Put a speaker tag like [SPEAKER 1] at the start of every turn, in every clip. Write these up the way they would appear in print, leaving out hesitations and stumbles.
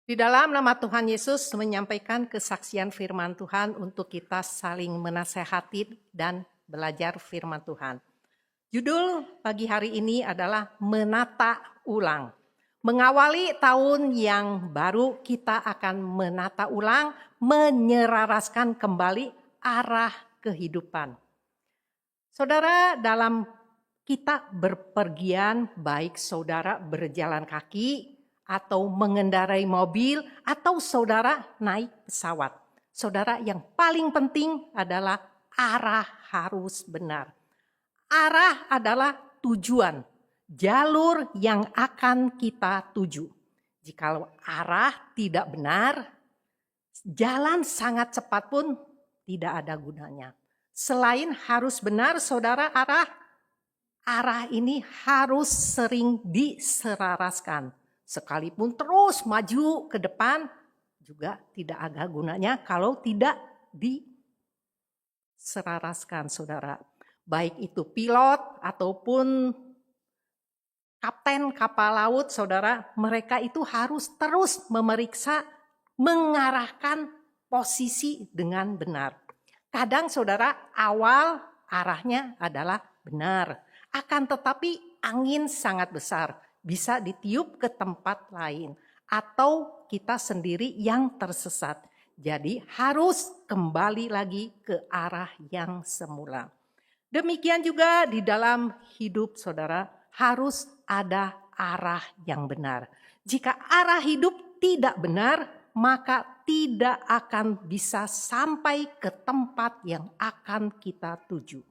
[SPEAKER 1] Di dalam nama Tuhan Yesus menyampaikan kesaksian firman Tuhan untuk kita saling menasehati dan belajar firman Tuhan. Judul pagi hari ini adalah menata ulang. Mengawali tahun yang baru kita akan menata ulang, menyeraraskan kembali arah kehidupan. Saudara, dalam kita berpergian, baik saudara berjalan kaki atau mengendarai mobil atau saudara naik pesawat. Saudara, yang paling penting adalah arah harus benar. Arah adalah tujuan, jalur yang akan kita tuju. Jikalau arah tidak benar, jalan sangat cepat pun tidak ada gunanya. Selain harus benar, saudara, arah ini harus sering diseraraskan. Sekalipun terus maju ke depan, juga tidak ada gunanya kalau tidak diseraraskan, saudara. Baik itu pilot ataupun kapten kapal laut, saudara, mereka itu harus terus memeriksa, mengarahkan posisi dengan benar. Kadang, saudara, awal arahnya adalah benar. Akan tetapi angin sangat besar, bisa ditiup ke tempat lain. Atau kita sendiri yang tersesat. Jadi harus kembali lagi ke arah yang semula. Demikian juga di dalam hidup saudara, harus ada arah yang benar. Jika arah hidup tidak benar, maka tidak akan bisa sampai ke tempat yang akan kita tuju.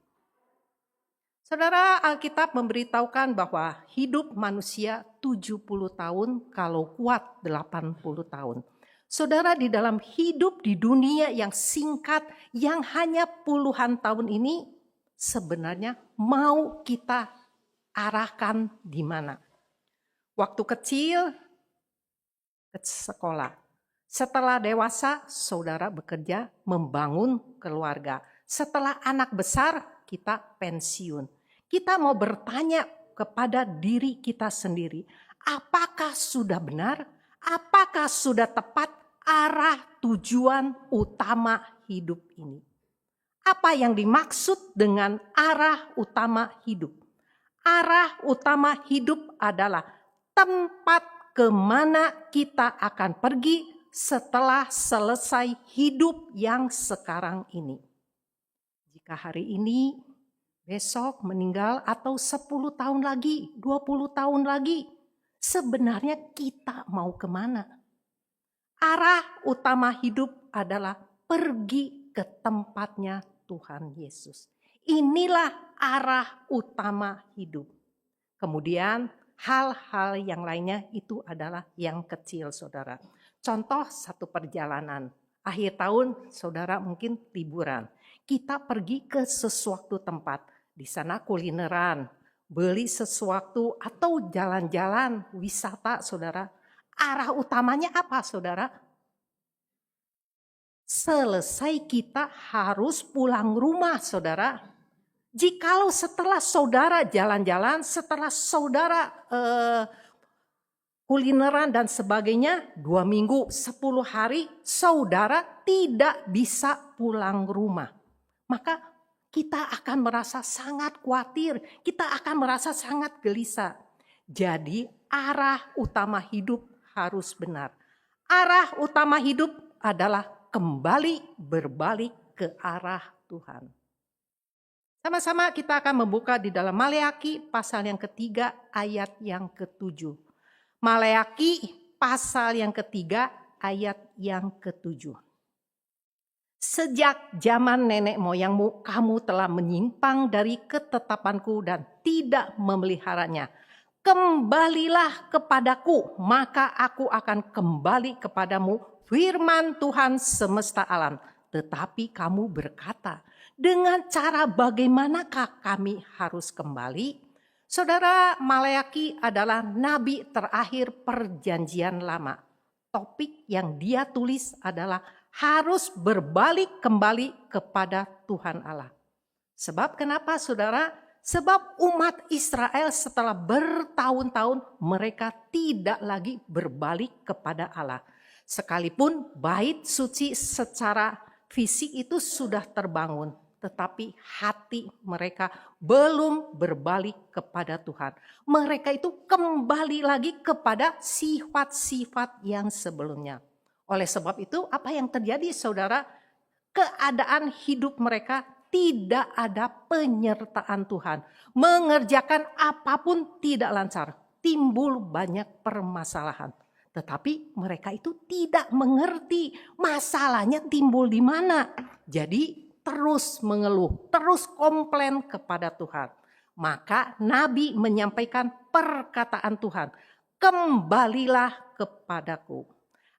[SPEAKER 1] Saudara, Alkitab memberitahukan bahwa hidup manusia 70 tahun, kalau kuat 80 tahun. Saudara, di dalam hidup di dunia yang singkat, yang hanya puluhan tahun ini, sebenarnya mau kita arahkan di mana? Waktu kecil, ke sekolah. Setelah dewasa, saudara bekerja, membangun keluarga. Setelah anak besar, kita pensiun. Kita mau bertanya kepada diri kita sendiri, apakah sudah benar? Apakah sudah tepat arah tujuan utama hidup ini? Apa yang dimaksud dengan arah utama hidup? Arah utama hidup adalah tempat kemana kita akan pergi setelah selesai hidup yang sekarang ini. Jika hari ini, besok meninggal atau 10 tahun lagi, 20 tahun lagi, sebenarnya kita mau kemana? Arah utama hidup adalah pergi ke tempatnya Tuhan Yesus. Inilah arah utama hidup. Kemudian hal-hal yang lainnya itu adalah yang kecil, saudara. Contoh satu perjalanan. Akhir tahun saudara mungkin liburan. Kita pergi ke sesuatu tempat. Di sana kulineran, beli sesuatu atau jalan-jalan wisata, saudara. Arah utamanya apa, saudara? Selesai kita harus pulang rumah, saudara. Jikalau setelah saudara jalan-jalan, setelah saudara kulineran dan sebagainya, 2 minggu, 10 hari, saudara tidak bisa pulang rumah. Maka kita akan merasa sangat khawatir, kita akan merasa sangat gelisah. Jadi arah utama hidup harus benar. Arah utama hidup adalah kembali berbalik ke arah Tuhan. Sama-sama kita akan membuka di dalam Maleakhi pasal yang ketiga ayat yang ke-7. Maleakhi pasal yang ketiga ayat yang ke-7. Sejak zaman nenek moyangmu kamu telah menyimpang dari ketetapanku dan tidak memeliharanya. Kembalilah kepadaku, maka aku akan kembali kepadamu, firman Tuhan semesta alam. Tetapi kamu berkata, dengan cara bagaimanakah kami harus kembali? Saudara, Maleakhi adalah nabi terakhir perjanjian lama. Topik yang dia tulis adalah harus berbalik kembali kepada Tuhan Allah. Sebab kenapa, saudara? Sebab umat Israel setelah bertahun-tahun mereka tidak lagi berbalik kepada Allah. Sekalipun bait suci secara fisik itu sudah terbangun, tetapi hati mereka belum berbalik kepada Tuhan. Mereka itu kembali lagi kepada sifat-sifat yang sebelumnya. Oleh sebab itu, apa yang terjadi, saudara? Keadaan hidup mereka tidak ada penyertaan Tuhan. Mengerjakan apapun tidak lancar. Timbul banyak permasalahan. Tetapi mereka itu tidak mengerti masalahnya timbul di mana. Jadi terus mengeluh, terus komplain kepada Tuhan. Maka Nabi menyampaikan perkataan Tuhan. Kembalilah kepadaku.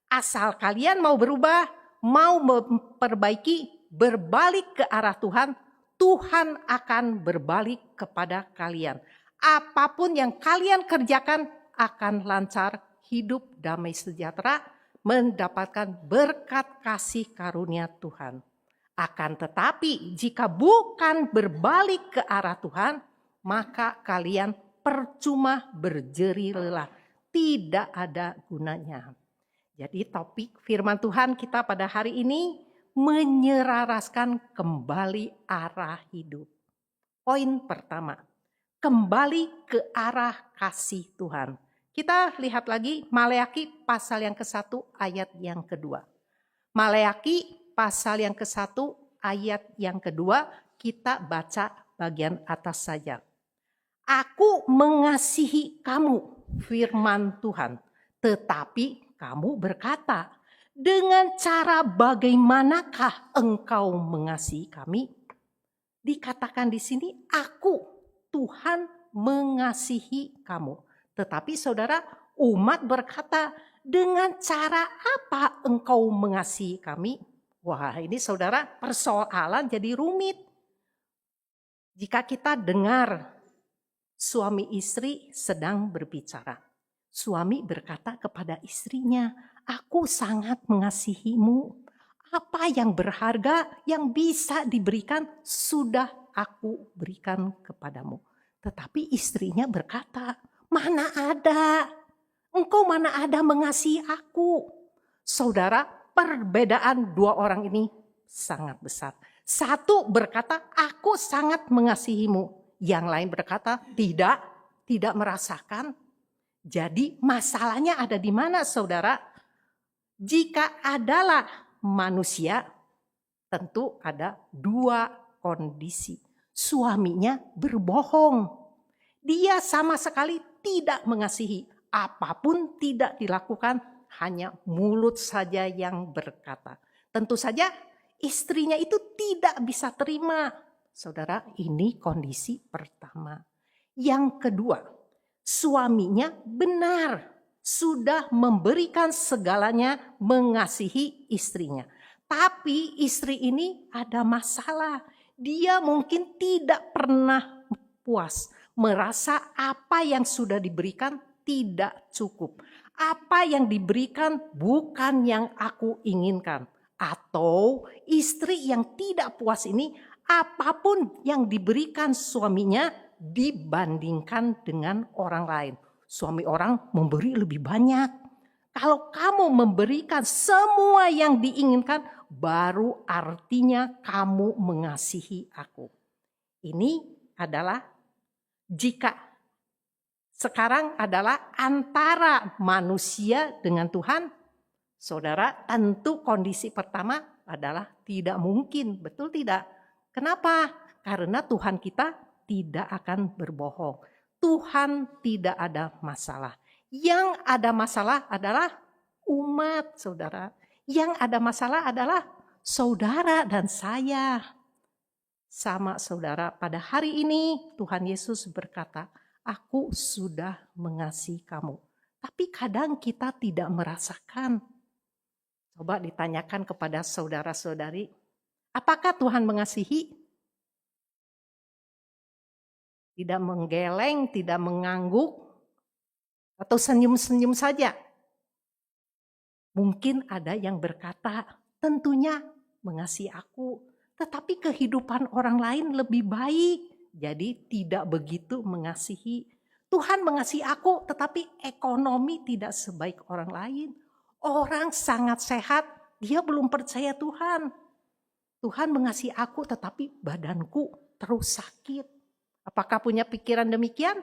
[SPEAKER 1] Asal kalian mau berubah, mau memperbaiki, berbalik ke arah Tuhan, Tuhan akan berbalik kepada kalian. Apapun yang kalian kerjakan akan lancar, hidup damai sejahtera, mendapatkan berkat kasih karunia Tuhan. Akan tetapi jika bukan berbalik ke arah Tuhan, maka kalian percuma berjeri lelah, tidak ada gunanya. Jadi topik firman Tuhan kita pada hari ini menyelaraskan kembali arah hidup. Poin pertama, kembali ke arah kasih Tuhan. Kita lihat lagi Maleakhi pasal yang ke-1 ayat yang kedua. Maleakhi pasal yang ke-1 ayat yang kedua, kita baca bagian atas saja. Aku mengasihi kamu, firman Tuhan, tetapi kamu berkata, dengan cara bagaimanakah engkau mengasihi kami? Dikatakan di sini, aku, Tuhan mengasihi kamu. Tetapi saudara, umat berkata, dengan cara apa engkau mengasihi kami? Wah, ini saudara persoalan jadi rumit. Jika kita dengar suami istri sedang berbicara. Suami berkata kepada istrinya, aku sangat mengasihimu. Apa yang berharga yang bisa diberikan sudah aku berikan kepadamu. Tetapi istrinya berkata, mana ada? Engkau mana ada mengasihi aku? Saudara, perbedaan dua orang ini sangat besar. Satu berkata, aku sangat mengasihimu. Yang lain berkata, tidak merasakan. Jadi masalahnya ada di mana, saudara? Jika adalah manusia, tentu ada dua kondisi. Suaminya berbohong. Dia sama sekali tidak mengasihi. Apapun tidak dilakukan, hanya mulut saja yang berkata. Tentu saja istrinya itu tidak bisa terima. Saudara, ini kondisi pertama. Yang kedua, suaminya benar, sudah memberikan segalanya mengasihi istrinya. Tapi istri ini ada masalah. Dia mungkin tidak pernah puas, merasa apa yang sudah diberikan tidak cukup. Apa yang diberikan bukan yang aku inginkan. Atau istri yang tidak puas ini, apapun yang diberikan suaminya dibandingkan dengan orang lain. Suami orang memberi lebih banyak. Kalau kamu memberikan semua yang diinginkan, baru artinya kamu mengasihi aku. Ini adalah jika sekarang adalah antara manusia dengan Tuhan. Saudara, tentu kondisi pertama adalah tidak mungkin, betul tidak? Kenapa? Karena Tuhan kita tidak akan berbohong. Tuhan tidak ada masalah. Yang ada masalah adalah umat, saudara. Yang ada masalah adalah saudara dan saya. Sama saudara, pada hari ini Tuhan Yesus berkata, aku sudah mengasihi kamu. Tapi kadang kita tidak merasakan. Coba ditanyakan kepada saudara-saudari, apakah Tuhan mengasihi? Tidak menggeleng, tidak mengangguk, atau senyum-senyum saja. Mungkin ada yang berkata, tentunya mengasihi aku, tetapi kehidupan orang lain lebih baik, jadi tidak begitu mengasihi. Tuhan mengasihi aku, tetapi ekonomi tidak sebaik orang lain. Orang sangat sehat, dia belum percaya Tuhan. Tuhan mengasihi aku tetapi badanku terus sakit. Apakah punya pikiran demikian?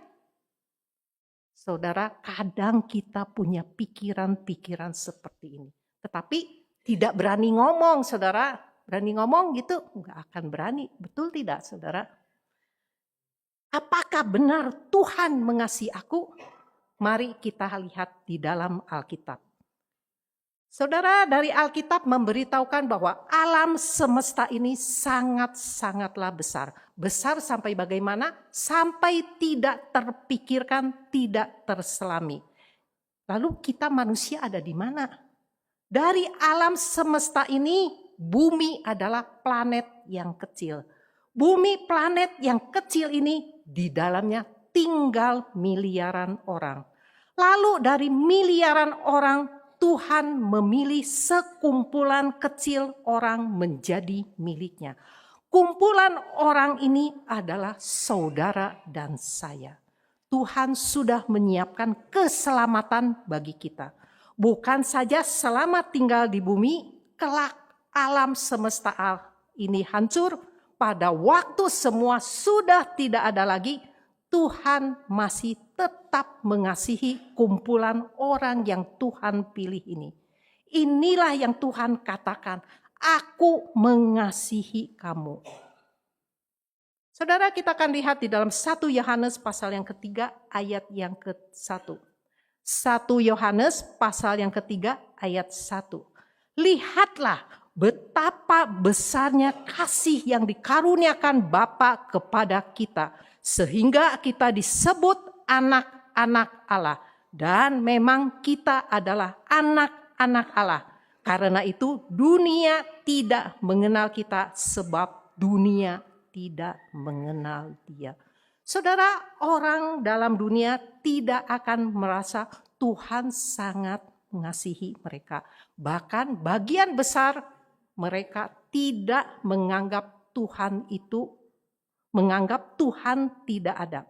[SPEAKER 1] Saudara, kadang kita punya pikiran-pikiran seperti ini. Tetapi tidak berani ngomong, saudara. Berani ngomong gitu, nggak akan berani. Betul tidak, saudara? Apakah benar Tuhan mengasihi aku? Mari kita lihat di dalam Alkitab. Saudara, dari Alkitab memberitahukan bahwa alam semesta ini sangat-sangatlah besar. Besar sampai bagaimana? Sampai tidak terpikirkan, tidak terselami. Lalu kita manusia ada di mana? Dari alam semesta ini, bumi adalah planet yang kecil. Bumi planet yang kecil ini, di dalamnya tinggal miliaran orang. Lalu dari miliaran orang, Tuhan memilih sekumpulan kecil orang menjadi miliknya. Kumpulan orang ini adalah saudara dan saya. Tuhan sudah menyiapkan keselamatan bagi kita. Bukan saja selamat tinggal di bumi, kelak alam semesta ini hancur. Pada waktu semua sudah tidak ada lagi, Tuhan masih tetap mengasihi kumpulan orang yang Tuhan pilih ini. Inilah yang Tuhan katakan, aku mengasihi kamu. Saudara, kita akan lihat di dalam 1 Yohanes pasal yang ketiga ayat yang ke-1. 1 Yohanes pasal yang ketiga ayat 1. Lihatlah betapa besarnya kasih yang dikaruniakan Bapa kepada kita, sehingga kita disebut anak-anak Allah. Dan memang kita adalah anak-anak Allah. Karena itu dunia tidak mengenal kita sebab dunia tidak mengenal Dia. Saudara, orang dalam dunia tidak akan merasa Tuhan sangat mengasihi mereka. Bahkan bagian besar mereka tidak menganggap Tuhan tidak ada.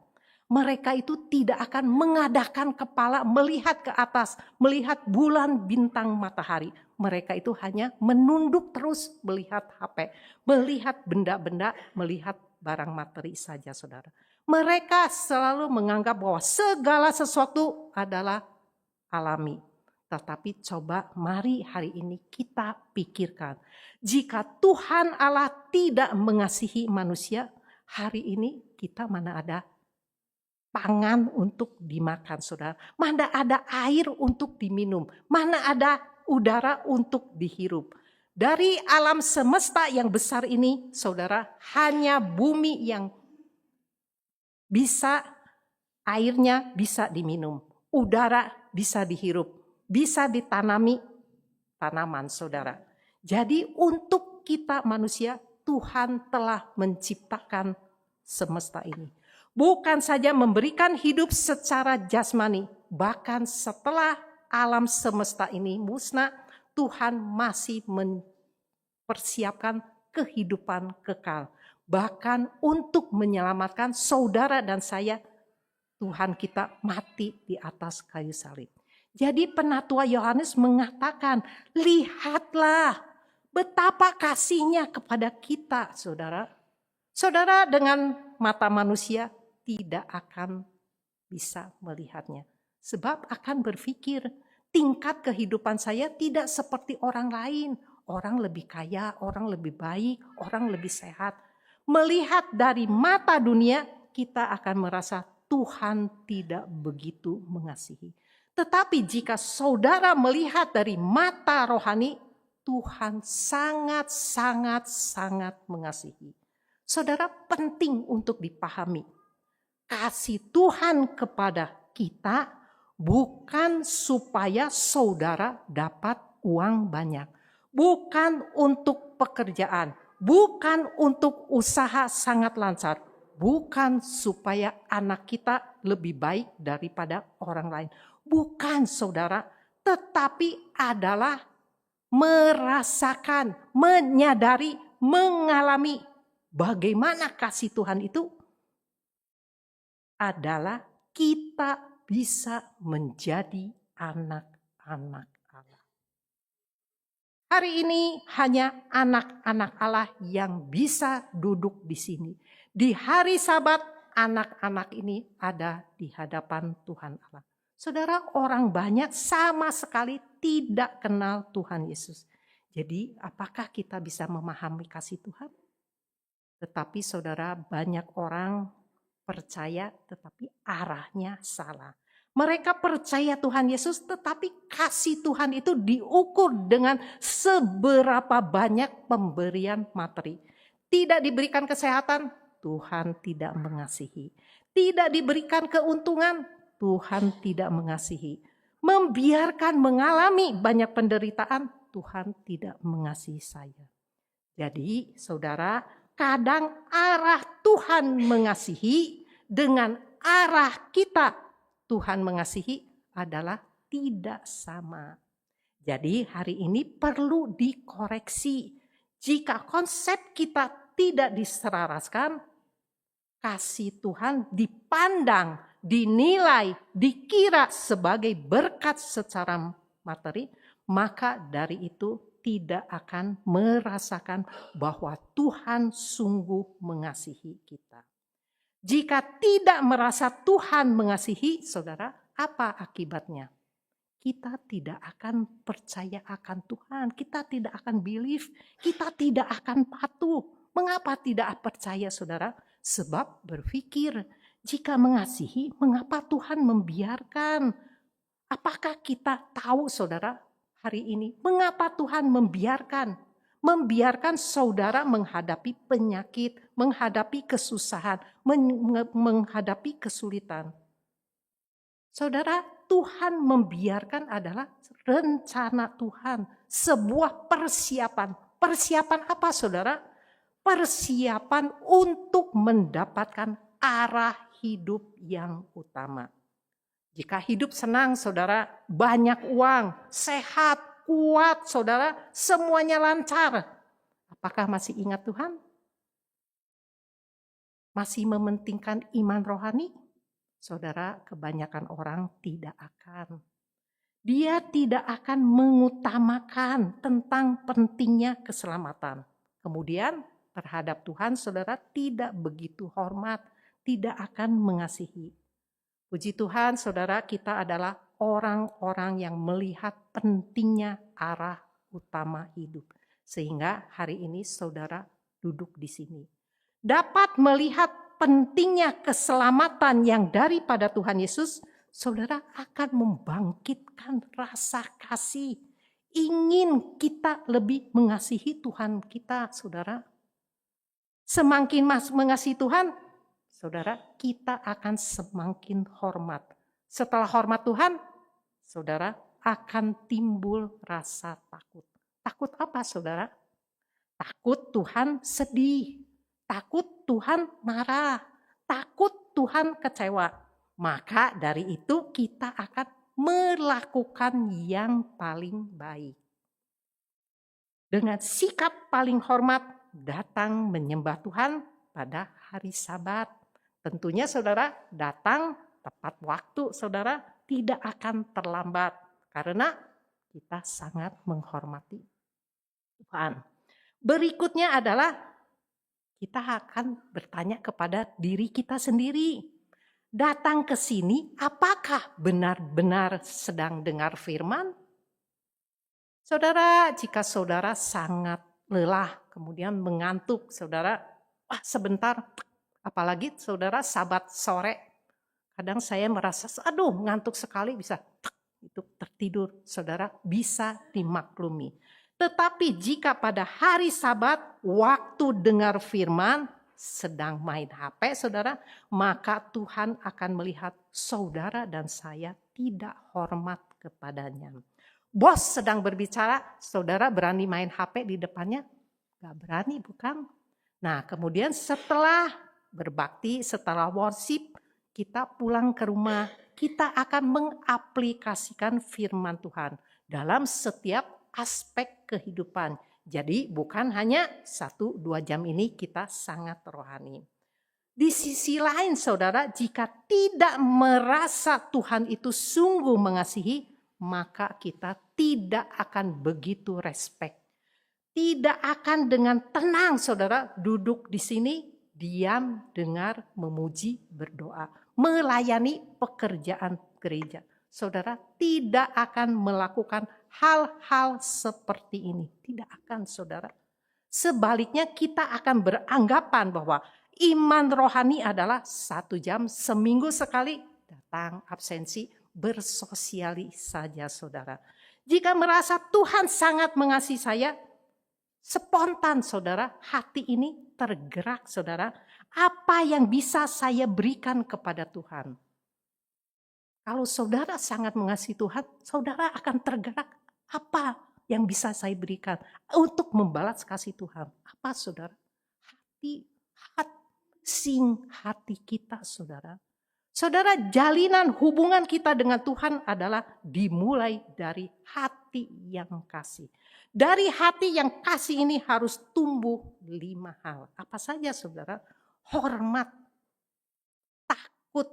[SPEAKER 1] Mereka itu tidak akan mengadahkan kepala melihat ke atas, melihat bulan, bintang, matahari. Mereka itu hanya menunduk terus melihat HP, melihat benda-benda, melihat barang materi saja, saudara. Mereka selalu menganggap bahwa segala sesuatu adalah alami. Tetapi coba mari hari ini kita pikirkan. Jika Tuhan Allah tidak mengasihi manusia, hari ini kita mana ada pangan untuk dimakan, saudara. Mana ada air untuk diminum. Mana ada udara untuk dihirup. Dari alam semesta yang besar ini, saudara, hanya bumi yang bisa, airnya bisa diminum. Udara bisa dihirup. Bisa ditanami tanaman, saudara. Jadi untuk kita manusia, Tuhan telah menciptakan semesta ini. Bukan saja memberikan hidup secara jasmani, bahkan setelah alam semesta ini musnah, Tuhan masih mempersiapkan kehidupan kekal. Bahkan untuk menyelamatkan saudara dan saya, Tuhan kita mati di atas kayu salib. Jadi penatua Yohanes mengatakan, lihatlah betapa kasihnya kepada kita, saudara. Saudara, dengan mata manusia tidak akan bisa melihatnya. Sebab akan berpikir, tingkat kehidupan saya tidak seperti orang lain. Orang lebih kaya, orang lebih baik, orang lebih sehat. Melihat dari mata dunia, kita akan merasa Tuhan tidak begitu mengasihi. Tetapi jika saudara melihat dari mata rohani, Tuhan sangat mengasihi. Saudara, penting untuk dipahami. Kasih Tuhan kepada kita bukan supaya saudara dapat uang banyak. Bukan untuk pekerjaan. Bukan untuk usaha sangat lancar. Bukan supaya anak kita lebih baik daripada orang lain. Bukan, saudara, tetapi adalah merasakan, menyadari, mengalami bagaimana kasih Tuhan itu adalah kita bisa menjadi anak-anak Allah. Hari ini hanya anak-anak Allah yang bisa duduk di sini. Di hari Sabat, anak-anak ini ada di hadapan Tuhan Allah. Saudara, orang banyak sama sekali tidak kenal Tuhan Yesus. Jadi, apakah kita bisa memahami kasih Tuhan? Tetapi saudara, banyak orang percaya tetapi arahnya salah. Mereka percaya Tuhan Yesus, tetapi kasih Tuhan itu diukur dengan seberapa banyak pemberian materi. Tidak diberikan kesehatan, Tuhan tidak mengasihi. Tidak diberikan keuntungan, Tuhan tidak mengasihi. Membiarkan mengalami banyak penderitaan, Tuhan tidak mengasihi saya. Jadi saudara, kadang arah Tuhan mengasihi dengan arah kita Tuhan mengasihi adalah tidak sama. Jadi hari ini perlu dikoreksi. Jika konsep kita tidak diselaraskan, kasih Tuhan dipandang, dinilai, dikira sebagai berkat secara materi, maka dari itu tidak akan merasakan bahwa Tuhan sungguh mengasihi kita. Jika tidak merasa Tuhan mengasihi, saudara, apa akibatnya? Kita tidak akan percaya akan Tuhan, kita tidak akan believe, kita tidak akan patuh. Mengapa tidak percaya, saudara? Sebab berpikir, jika mengasihi, mengapa Tuhan membiarkan? Apakah kita tahu, saudara, hari ini, mengapa Tuhan membiarkan? Membiarkan saudara menghadapi penyakit, menghadapi kesusahan, menghadapi kesulitan. Saudara, Tuhan membiarkan adalah rencana Tuhan, sebuah persiapan. Persiapan apa, saudara? Persiapan untuk mendapatkan arah hidup yang utama. Jika hidup senang, saudara, banyak uang, sehat, kuat, saudara, semuanya lancar. Apakah masih ingat Tuhan? Masih mementingkan iman rohani? Saudara, kebanyakan orang tidak akan. Dia tidak akan mengutamakan tentang pentingnya keselamatan. Kemudian terhadap Tuhan, saudara, tidak begitu hormat, tidak akan mengasihi. Puji Tuhan, saudara, kita adalah orang-orang yang melihat pentingnya arah utama hidup. Sehingga hari ini saudara duduk di sini. Dapat melihat pentingnya keselamatan yang daripada Tuhan Yesus, saudara akan membangkitkan rasa kasih. Ingin kita lebih mengasihi Tuhan kita, saudara. Semakin mengasihi Tuhan, saudara, kita akan semakin hormat. Setelah hormat Tuhan, saudara, akan timbul rasa takut. Takut apa, saudara? Takut Tuhan sedih. Takut Tuhan marah. Takut Tuhan kecewa. Maka dari itu kita akan melakukan yang paling baik. Dengan sikap paling hormat, datang menyembah Tuhan pada hari Sabat. Tentunya saudara datang tepat waktu, saudara tidak akan terlambat karena kita sangat menghormati Tuhan. Berikutnya adalah kita akan bertanya kepada diri kita sendiri. Datang ke sini apakah benar-benar sedang dengar firman? Saudara, jika saudara sangat lelah, kemudian mengantuk, saudara, sebentar, apalagi saudara Sabat sore, kadang saya merasa, aduh ngantuk sekali, bisa itu tertidur, saudara bisa dimaklumi. Tetapi jika pada hari Sabat, waktu dengar firman, sedang main HP, saudara, maka Tuhan akan melihat saudara dan saya tidak hormat kepadanya. Bos sedang berbicara, saudara berani main HP di depannya? Gak berani, bukan? Nah, kemudian setelah berbakti, setelah worship, kita pulang ke rumah, kita akan mengaplikasikan firman Tuhan dalam setiap aspek kehidupan. Jadi bukan hanya 1-2 jam ini kita sangat rohani. Di sisi lain, saudara, jika tidak merasa Tuhan itu sungguh mengasihi, maka kita tidak akan begitu respect tidak akan dengan tenang saudara duduk di sini, diam, dengar, memuji, berdoa, melayani pekerjaan gereja. Saudara tidak akan melakukan hal-hal seperti ini. Tidak akan saudara. Sebaliknya kita akan beranggapan bahwa iman rohani adalah 1 jam seminggu sekali datang absensi bersosialisasi saja saudara. Jika merasa Tuhan sangat mengasihi saya, spontan saudara, hati ini tergerak saudara, apa yang bisa saya berikan kepada Tuhan. Kalau saudara sangat mengasihi Tuhan, saudara akan tergerak apa yang bisa saya berikan untuk membalas kasih Tuhan. Apa saudara? Hati kita saudara. Saudara, jalinan hubungan kita dengan Tuhan adalah dimulai dari hati yang kasih. Dari hati yang kasih ini harus tumbuh 5 hal. Apa saja saudara? Hormat, takut,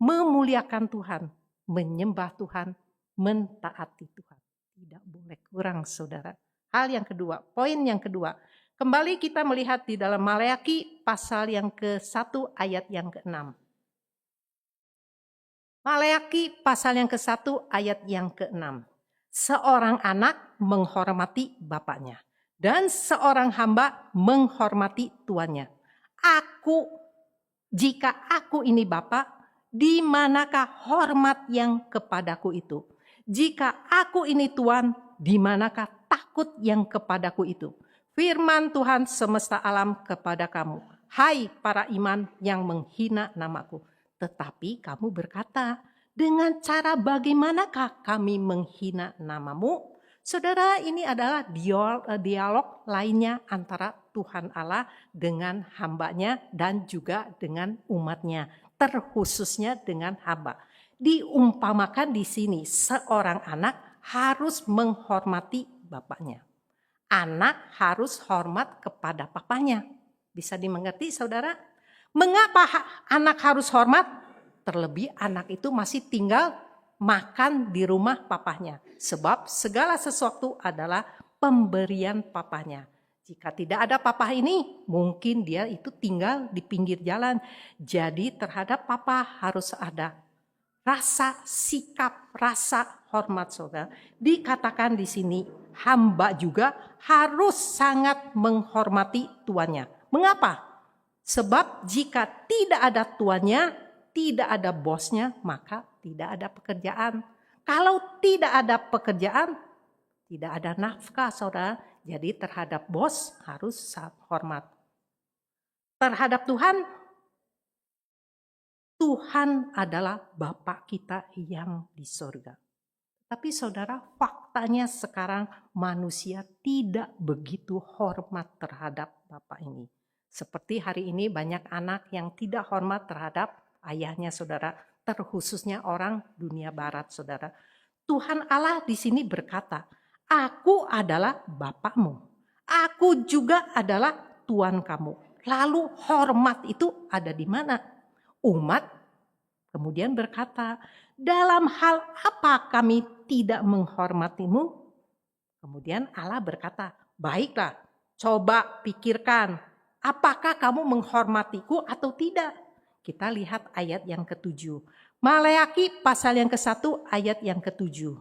[SPEAKER 1] memuliakan Tuhan, menyembah Tuhan, mentaati Tuhan. Tidak boleh kurang saudara. Hal yang kedua, poin yang kedua. Kembali kita melihat di dalam Maleakhi pasal yang ke-1 ayat yang ke-6. Maleakhi pasal yang ke-1 ayat yang ke-6. Seorang anak menghormati bapaknya dan seorang hamba menghormati tuannya. Jika aku ini Bapa, di manakah hormat yang kepadaku itu? Jika aku ini Tuan, di manakah takut yang kepadaku itu? Firman Tuhan semesta alam kepada kamu, hai para iman yang menghina namaku. Tetapi kamu berkata, dengan cara bagaimanakah kami menghina namamu? Saudara, ini adalah dialog lainnya antara Tuhan Allah dengan hambanya dan juga dengan umatnya, terkhususnya dengan hamba. Diumpamakan di sini seorang anak harus menghormati bapaknya. Anak harus hormat kepada papanya. Bisa dimengerti saudara? Mengapa anak harus hormat? Terlebih anak itu masih tinggal makan di rumah papanya. Sebab segala sesuatu adalah pemberian papanya. Jika tidak ada papa ini, mungkin dia itu tinggal di pinggir jalan. Jadi terhadap papa harus ada rasa sikap, rasa hormat saudara. Dikatakan di sini, hamba juga harus sangat menghormati tuannya. Mengapa? Sebab jika tidak ada tuannya, tidak ada bosnya, maka tidak ada pekerjaan. Kalau tidak ada pekerjaan, tidak ada nafkah saudara. Jadi terhadap bos harus hormat. Terhadap Tuhan adalah Bapa kita yang di sorga. Tapi saudara, faktanya sekarang manusia tidak begitu hormat terhadap Bapa ini. Seperti hari ini banyak anak yang tidak hormat terhadap ayahnya saudara, terkhususnya orang dunia barat saudara. Tuhan Allah di sini berkata, aku adalah Bapakmu, aku juga adalah Tuhan kamu. Lalu hormat itu ada di mana? Umat kemudian berkata, dalam hal apa kami tidak menghormatimu? Kemudian Allah berkata, baiklah, coba pikirkan, apakah kamu menghormatiku atau tidak? Kita lihat ayat yang ke-7. Maleakhi pasal yang ke-1 ayat yang ke-7.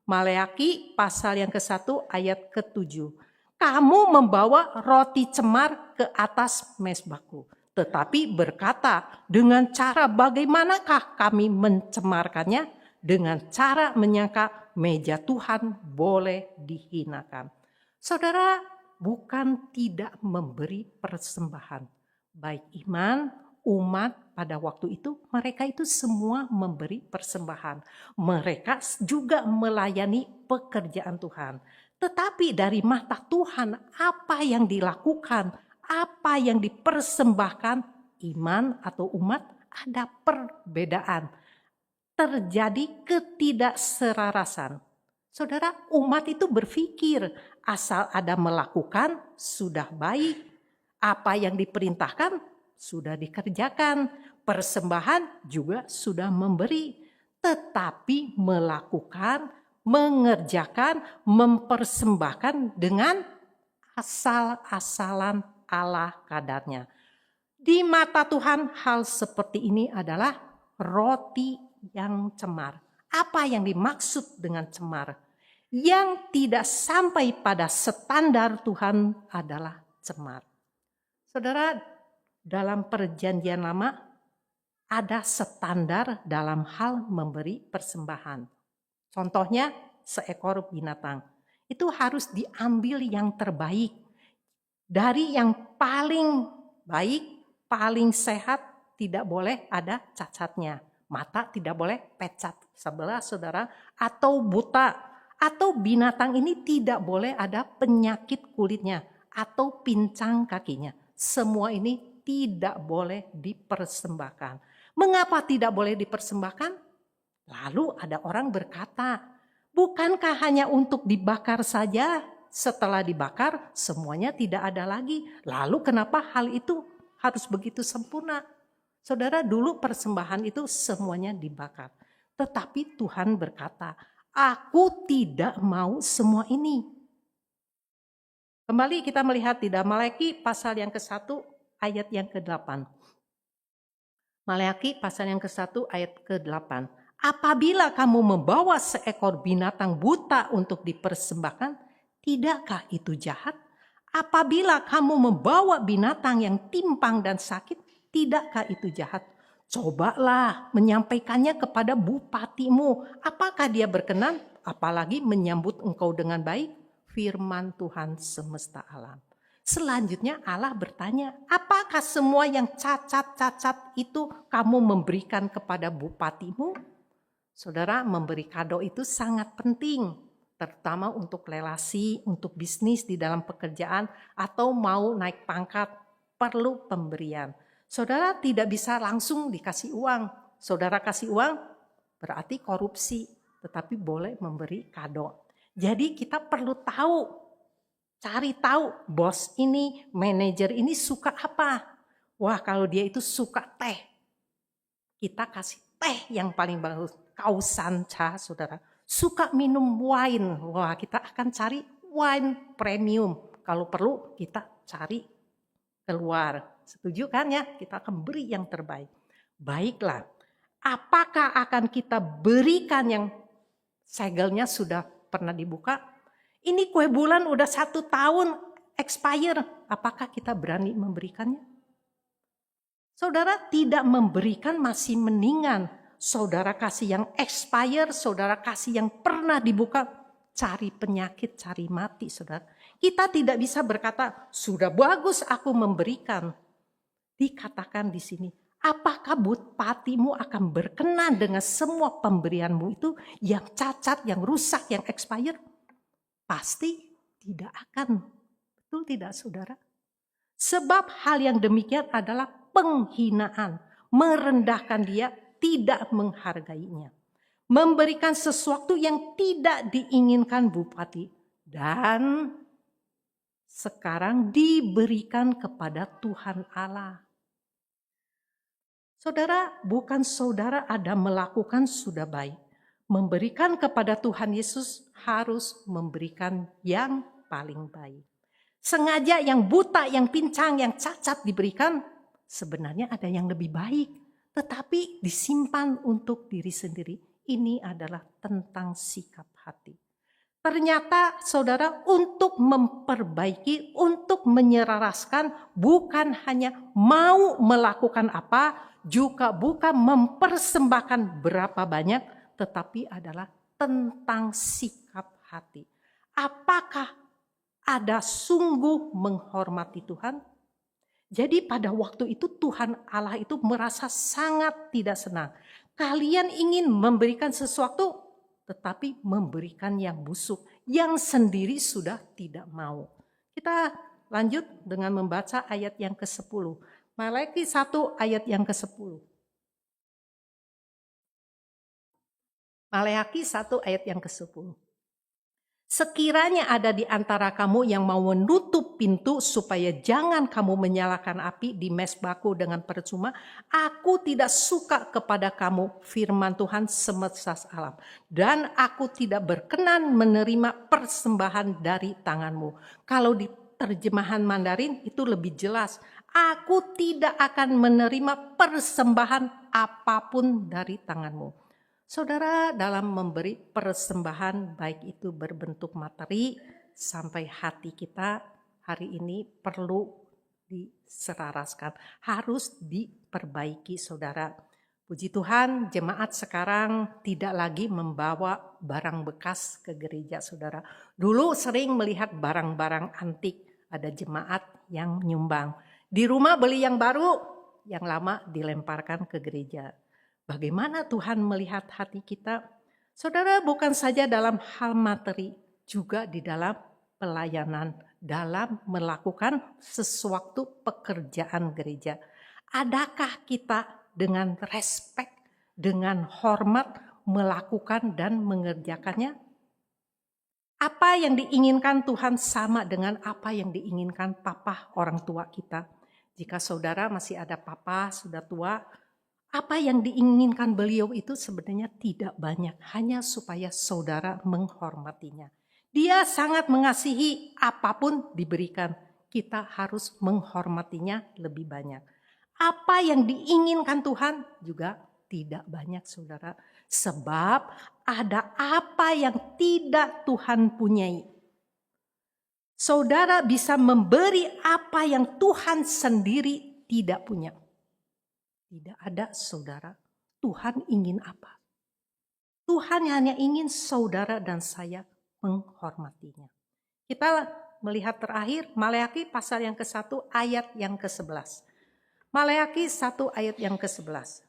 [SPEAKER 1] Maleakhi pasal yang ke-1 ayat ke-7. Kamu membawa roti cemar ke atas mezbahku. Tetapi berkata, dengan cara bagaimanakah kami mencemarkannya? Dengan cara menyangka meja Tuhan boleh dihinakan. Saudara, bukan tidak memberi persembahan. Baik iman, umat pada waktu itu, mereka itu semua memberi persembahan. Mereka juga melayani pekerjaan Tuhan. Tetapi dari mata Tuhan, apa yang dilakukan, apa yang dipersembahkan, iman atau umat, ada perbedaan. Terjadi ketidakserarasan. Saudara, umat itu berpikir asal ada melakukan sudah baik. Apa yang diperintahkan sudah dikerjakan. Persembahan juga sudah memberi. Tetapi melakukan, mengerjakan, mempersembahkan dengan asal-asalan Allah kadarnya. Di mata Tuhan hal seperti ini adalah roti yang cemar. Apa yang dimaksud dengan cemar? Yang tidak sampai pada standar Tuhan adalah cemar. Saudara, dalam perjanjian lama ada standar dalam hal memberi persembahan. Contohnya seekor binatang. Itu harus diambil yang terbaik. Dari yang paling baik, paling sehat, tidak boleh ada cacatnya. Mata tidak boleh pecat sebelah saudara, atau buta. Atau binatang ini tidak boleh ada penyakit kulitnya atau pincang kakinya. Semua ini tidak boleh dipersembahkan. Mengapa tidak boleh dipersembahkan? Lalu ada orang berkata, bukankah hanya untuk dibakar saja? Setelah dibakar semuanya tidak ada lagi. Lalu kenapa hal itu harus begitu sempurna? Saudara, dulu persembahan itu semuanya dibakar. Tetapi Tuhan berkata, aku tidak mau semua ini. Kembali kita melihat di Maleakhi pasal yang ke-1 ayat yang ke-8. Maleakhi pasal yang ke-1 ayat ke-8. Apabila kamu membawa seekor binatang buta untuk dipersembahkan, tidakkah itu jahat? Apabila kamu membawa binatang yang timpang dan sakit, tidakkah itu jahat? Cobalah menyampaikannya kepada bupatimu. Apakah dia berkenan? Apalagi menyambut engkau dengan baik? Firman Tuhan semesta alam. Selanjutnya Allah bertanya, apakah semua yang cacat-cacat itu kamu memberikan kepada bupatimu? Saudara, memberi kado itu sangat penting, terutama untuk relasi, untuk bisnis di dalam pekerjaan, atau mau naik pangkat, perlu pemberian. Saudara tidak bisa langsung dikasih uang. Saudara kasih uang berarti korupsi, tetapi boleh memberi kado. Jadi kita perlu tahu, cari tahu bos ini, manajer ini suka apa. Wah, kalau dia itu suka teh, kita kasih teh yang paling bagus. Kausancha, saudara. Suka minum wine, wah kita akan cari wine premium. Kalau perlu kita cari keluar. Setuju kan ya? Kita akan beri yang terbaik. Baiklah, apakah akan kita berikan yang segelnya sudah pernah dibuka? Ini kue bulan udah 1 tahun expire. Apakah kita berani memberikannya? Saudara tidak memberikan masih mendingan. Saudara kasih yang expire, saudara kasih yang pernah dibuka. Cari penyakit, cari mati, saudara. Kita tidak bisa berkata, sudah bagus aku memberikan. Dikatakan di sini, apakah bupatimu akan berkenan dengan semua pemberianmu itu yang cacat, yang rusak, yang expired? Pasti tidak akan. Betul tidak, saudara? Sebab hal yang demikian adalah penghinaan, merendahkan dia, tidak menghargainya. Memberikan sesuatu yang tidak diinginkan bupati. Dan sekarang diberikan kepada Tuhan Allah. Saudara, bukan saudara ada melakukan sudah baik. Memberikan kepada Tuhan Yesus harus memberikan yang paling baik. Sengaja yang buta, yang pincang, yang cacat diberikan, sebenarnya ada yang lebih baik. Tetapi disimpan untuk diri sendiri. Ini adalah tentang sikap hati. Ternyata saudara, untuk memperbaiki, untuk menyelaraskan, bukan hanya mau melakukan apa, juga bukan mempersembahkan berapa banyak, tetapi adalah tentang sikap hati. Apakah ada sungguh menghormati Tuhan? Jadi pada waktu itu Tuhan Allah itu merasa sangat tidak senang. Kalian ingin memberikan sesuatu, tetapi memberikan yang busuk, yang sendiri sudah tidak mau. Kita lanjut dengan membaca ayat yang ke-10. Maleakhi 1 ayat yang ke-10. Maleakhi 1 ayat yang ke-10. Sekiranya ada di antara kamu yang mau menutup pintu supaya jangan kamu menyalakan api di mezbahku dengan percuma, aku tidak suka kepada kamu, firman Tuhan semesta alam. Dan aku tidak berkenan menerima persembahan dari tanganmu. Kalau di terjemahan Mandarin itu lebih jelas. Aku tidak akan menerima persembahan apapun dari tanganmu. Saudara, dalam memberi persembahan baik itu berbentuk materi sampai hati kita hari ini perlu diselaraskan, harus diperbaiki saudara. Puji Tuhan, jemaat sekarang tidak lagi membawa barang bekas ke gereja saudara. Dulu sering melihat barang-barang antik, ada jemaat yang nyumbang. Di rumah beli yang baru, yang lama dilemparkan ke gereja. Bagaimana Tuhan melihat hati kita? Saudara, bukan saja dalam hal materi, juga di dalam pelayanan, dalam melakukan sesuatu pekerjaan gereja. Adakah kita dengan respek, dengan hormat melakukan dan mengerjakannya? Apa yang diinginkan Tuhan sama dengan apa yang diinginkan papa orang tua kita. Jika saudara masih ada papa sudah tua, apa yang diinginkan beliau itu sebenarnya tidak banyak, hanya supaya saudara menghormatinya. Dia sangat mengasihi, apapun diberikan, kita harus menghormatinya lebih banyak. Apa yang diinginkan Tuhan juga tidak banyak saudara. Sebab ada apa yang tidak Tuhan punyai. Saudara bisa memberi apa yang Tuhan sendiri tidak punya. Tidak ada saudara. Tuhan ingin apa? Tuhan hanya ingin saudara dan saya menghormatinya. Kita melihat terakhir Maleakhi pasal yang ke-1 ayat yang ke-11. Maleakhi 1 ayat yang ke-11.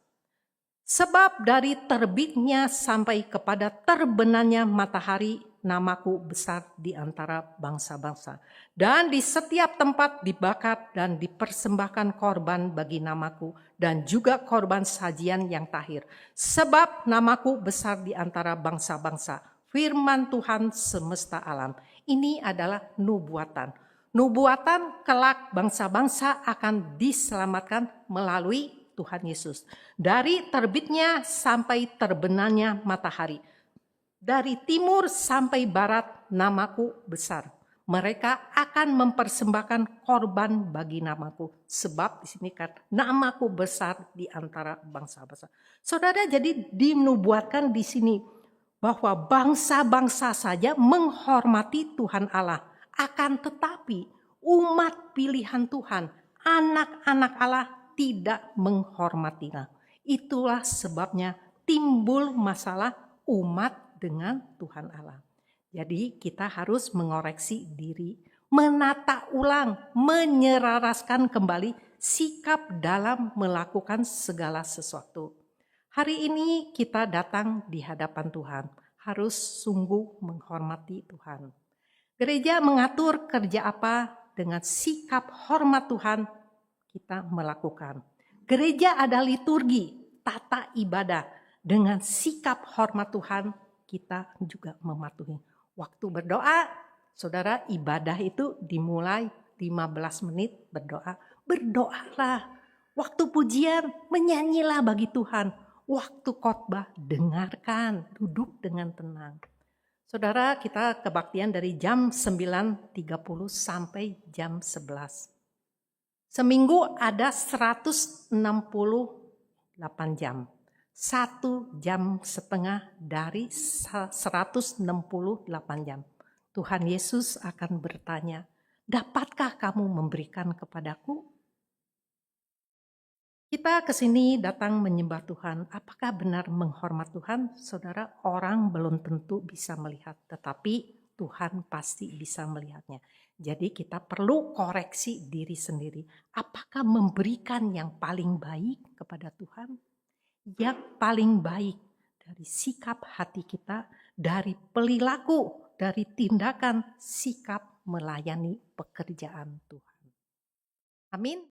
[SPEAKER 1] Sebab dari terbitnya sampai kepada terbenamnya matahari, namaku besar di antara bangsa-bangsa. Dan di setiap tempat dibakar dan dipersembahkan korban bagi namaku, dan juga korban sajian yang tahir. Sebab namaku besar di antara bangsa-bangsa, firman Tuhan semesta alam. Ini adalah nubuatan. Nubuatan kelak bangsa-bangsa akan diselamatkan melalui Tuhan Yesus. Dari terbitnya sampai terbenamnya matahari. Dari timur sampai barat namaku besar. Mereka akan mempersembahkan korban bagi namaku. Sebab di sini kan namaku besar di antara bangsa-bangsa. Saudara, jadi dinubuatkan di sini bahwa bangsa-bangsa saja menghormati Tuhan Allah. Akan tetapi umat pilihan Tuhan, anak-anak Allah tidak menghormatinya. Itulah sebabnya timbul masalah umat dengan Tuhan Allah. Jadi kita harus mengoreksi diri, menata ulang, menyeraraskan kembali sikap dalam melakukan segala sesuatu. Hari ini kita datang di hadapan Tuhan, harus sungguh menghormati Tuhan. Gereja mengatur kerja apa dengan sikap hormat Tuhan kita melakukan. Gereja ada liturgi, tata ibadah. Dengan sikap hormat Tuhan kita juga mematuhi. Waktu berdoa, saudara, ibadah itu dimulai 15 menit berdoa. Berdoalah. Waktu pujian, menyanyilah bagi Tuhan. Waktu khotbah, dengarkan, duduk dengan tenang. Saudara, kita kebaktian dari jam 9.30 sampai jam 11. Seminggu ada 168 jam. 1 jam setengah dari 168 jam. Tuhan Yesus akan bertanya, dapatkah kamu memberikan kepadaku? Kita kesini datang menyembah Tuhan. Apakah benar menghormat Tuhan? Saudara, orang belum tentu bisa melihat. Tetapi Tuhan pasti bisa melihatnya. Jadi kita perlu koreksi diri sendiri. Apakah memberikan yang paling baik kepada Tuhan? Yang paling baik dari sikap hati kita, dari perilaku, dari tindakan sikap melayani pekerjaan Tuhan. Amin.